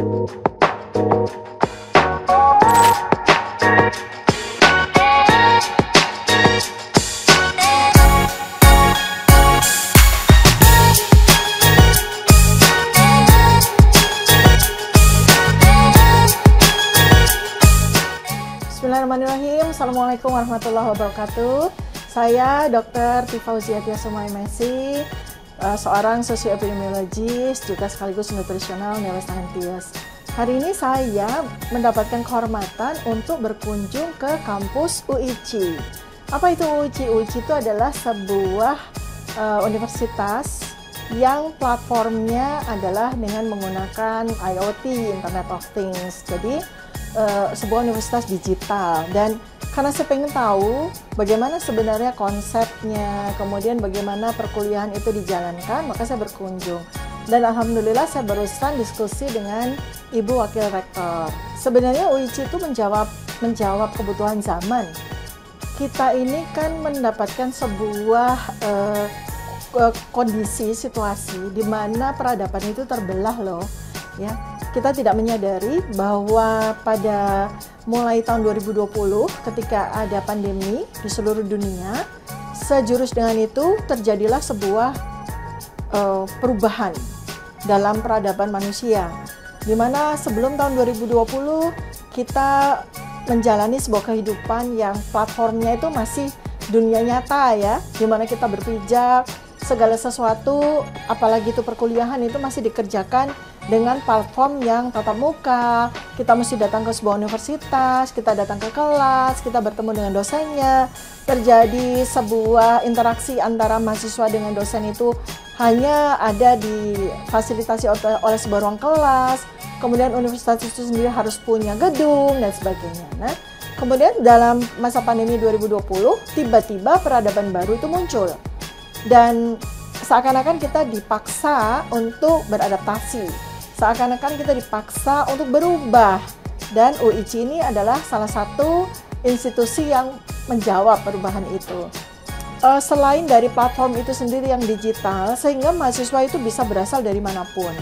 Bismillahirrahmanirrahim. Assalamualaikum warahmatullahi wabarakatuh. Saya Dr. Tifauzia Tiasuma MSc, seorang sosioepidemiologis juga sekaligus nutritional neuroscientist. Hari ini saya mendapatkan kehormatan untuk berkunjung ke kampus UICI. Apa itu UICI? UICI itu adalah sebuah universitas yang platformnya adalah dengan menggunakan IoT, Internet of Things. Jadi sebuah universitas digital, dan karena saya pengen tahu bagaimana sebenarnya konsepnya, kemudian bagaimana perkuliahan itu dijalankan, maka saya berkunjung. Dan alhamdulillah saya barusan diskusi dengan Ibu Wakil Rektor. Sebenarnya UICI itu menjawab kebutuhan zaman. Kita ini kan mendapatkan sebuah kondisi, situasi di mana peradaban itu terbelah loh, ya. Kita tidak menyadari bahwa pada mulai tahun 2020 ketika ada pandemi di seluruh dunia, sejurus dengan itu terjadilah sebuah perubahan dalam peradaban manusia, di mana sebelum tahun 2020 kita menjalani sebuah kehidupan yang platformnya itu masih dunia nyata, ya, di mana kita berpijak, segala sesuatu, apalagi itu perkuliahan, itu masih dikerjakan dengan platform yang tatap muka. Kita mesti datang ke sebuah universitas, kita datang ke kelas, kita bertemu dengan dosennya, terjadi sebuah interaksi antara mahasiswa dengan dosen itu hanya ada difasilitasi oleh sebuah ruang kelas. Kemudian universitas itu sendiri harus punya gedung dan sebagainya. Nah, kemudian dalam masa pandemi 2020, tiba-tiba peradaban baru itu muncul. Dan seakan-akan kita dipaksa untuk beradaptasi. Seakan-akan kita dipaksa untuk berubah, dan UICI ini adalah salah satu institusi yang menjawab perubahan itu. Selain dari platform itu sendiri yang digital, sehingga mahasiswa itu bisa berasal dari manapun.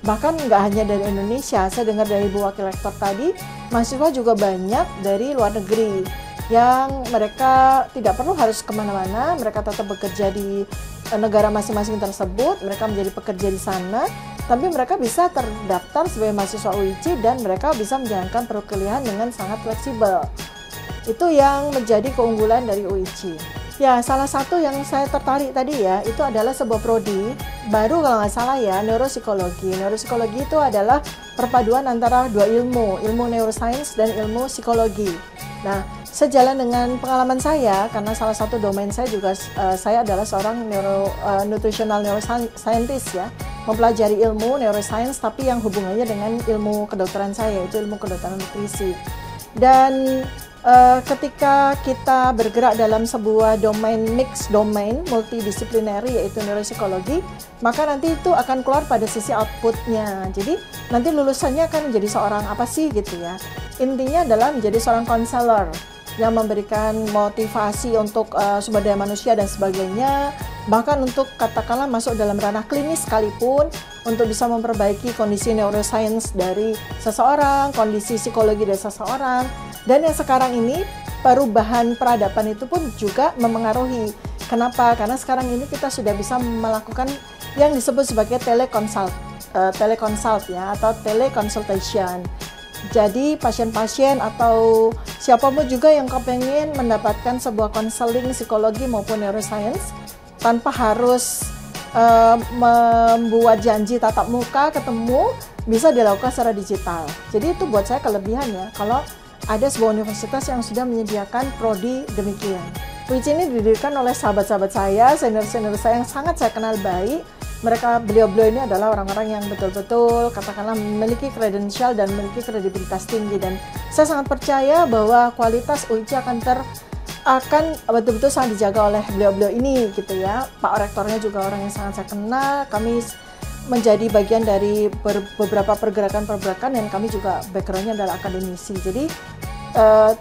Bahkan nggak hanya dari Indonesia, saya dengar dari Ibu Wakil Rektor tadi, mahasiswa juga banyak dari luar negeri, yang mereka tidak perlu harus kemana-mana, mereka tetap bekerja di negara masing-masing tersebut, mereka menjadi pekerja di sana, tapi mereka bisa terdaftar sebagai mahasiswa UICI dan mereka bisa menjalankan perkuliahan dengan sangat fleksibel. Itu yang menjadi keunggulan dari UICI. Ya, salah satu yang saya tertarik tadi ya, itu adalah sebuah prodi baru kalau nggak salah ya, neuropsikologi. Neuropsikologi itu adalah perpaduan antara dua ilmu neuroscience dan ilmu psikologi. Nah, sejalan dengan pengalaman saya, karena salah satu domain saya juga, saya adalah seorang nutritional neuroscientist ya, mempelajari ilmu neuroscience tapi yang hubungannya dengan ilmu kedokteran saya, yaitu ilmu kedokteran nutrisi. Dan ketika kita bergerak dalam sebuah domain, mix domain, multidisciplinary, yaitu neuropsikologi, maka nanti itu akan keluar pada sisi outputnya. Jadi nanti lulusannya akan menjadi seorang apa sih gitu ya. Intinya adalah menjadi seorang konselor yang memberikan motivasi untuk sumber daya manusia dan sebagainya, bahkan untuk katakanlah masuk dalam ranah klinis sekalipun, untuk bisa memperbaiki kondisi neuroscience dari seseorang, kondisi psikologi dari seseorang. Dan yang sekarang ini perubahan peradaban itu pun juga memengaruhi. Kenapa? Karena sekarang ini kita sudah bisa melakukan yang disebut sebagai teleconsult ya, atau teleconsultation. Jadi pasien-pasien atau siapapun juga yang kepengen mendapatkan sebuah konseling psikologi maupun neuroscience tanpa harus membuat janji tatap muka ketemu, bisa dilakukan secara digital. Jadi itu buat saya kelebihan ya, kalau ada sebuah universitas yang sudah menyediakan prodi demikian. UICI ini didirikan oleh sahabat-sahabat saya, senior-senior saya yang sangat saya kenal baik. Beliau-beliau ini adalah orang-orang yang betul-betul katakanlah memiliki kredensial dan memiliki kredibilitas tinggi, dan saya sangat percaya bahwa kualitas UICI akan betul-betul sangat dijaga oleh beliau-beliau ini gitu ya. Pak Rektornya juga orang yang sangat saya kenal. Kami menjadi bagian dari beberapa pergerakan-pergerakan, dan kami juga backgroundnya adalah akademisi. Jadi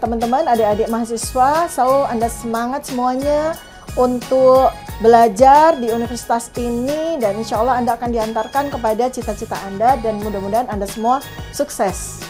teman-teman, adik-adik mahasiswa, Anda semangat semuanya untuk belajar di universitas ini, dan insya Allah Anda akan diantarkan kepada cita-cita Anda, dan mudah-mudahan Anda semua sukses.